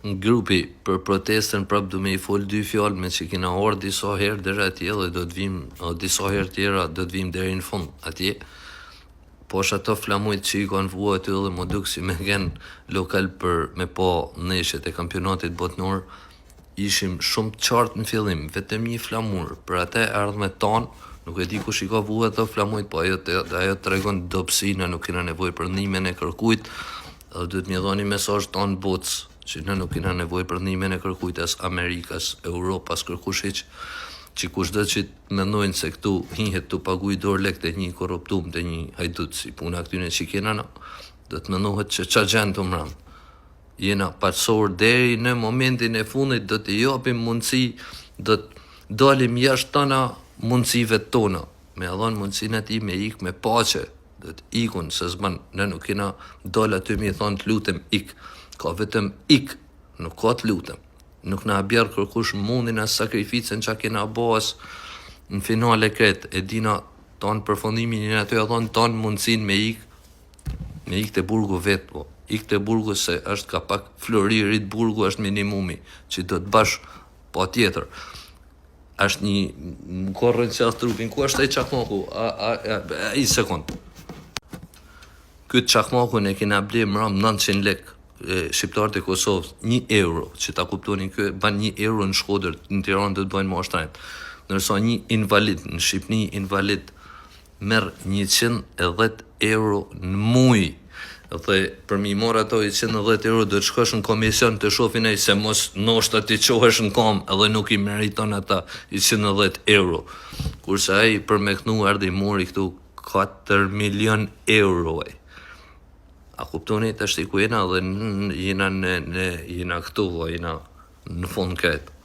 në grupi për protestën prap du me I fol 2 fjalë me që kina orë disa herë deri atje dhe do të vim disa herë tjera do të vim deri në fund atje. Po është ato flamujt që I kanë vua aty dhe më duk si me gen lokal për me po neshjet e kampionatit botnor, ishim shumë të qartë në fillim, vetëm një flamur, për atë ardhme tonë, nuk e di kush I ka vua ato flamujt, po ajo të regon dopsina, nuk kena nevoj për nimen e kërkujt, dhe duhet më dhoni mesazh tonë botës, që në nuk kena nevoj për nimen e kërkujt as Amerikas, Europas, kërkush hiq, që kushdo që të mendojnë se këtu hinhet të paguj dorë lek të një korruptum, të një hajdut, si puna këtyne që kena në, do të mendohet që qa gjenë të mranë. Jena pasor deri në momentin e fundit, do të japim mundësi, do të dalim jashtë tona mundësive tona, me adhon mundësin ati me ik me pache, do të ikun, se zban, ne nuk kena dal aty me I thonë të lutem ik, ka vetëm ik, nuk ka të lutem. Nuk na bjerë kërkush mundin as sakrificën që kena bas në finale kretë, e dina tonë përfundimin në aty e thonë tonë mundësin me ik të burgu vetë, po. Ik të burgu se është ka pak flori rrit burgu është minimumi, që do të bash pa tjetër. Është një korrën që asë trupin, ku është e çakmaku? I sekund. Këtë çakmaku ne kena ble mram 900 lek. Shqiptarët e Kosovës 1 euro, që ta kuptoni kë ban 1 euro në Shkodër, në Tiranë do të bëjnë më ashtrajnë. Nërsa një invalid, në Shqipni invalid merr 110 euro në muj. Dhe për mi mor ato 110 euro do të shkosh në komision të shofin e se mos noshta ti qohesh në kam edhe nuk I meriton ata 110 euro. Kurse ai për me kënu ardhi mori këtu 4 milion euro. A kuptoni të shti ku jena dhe jena këtu, jena në fund këtë.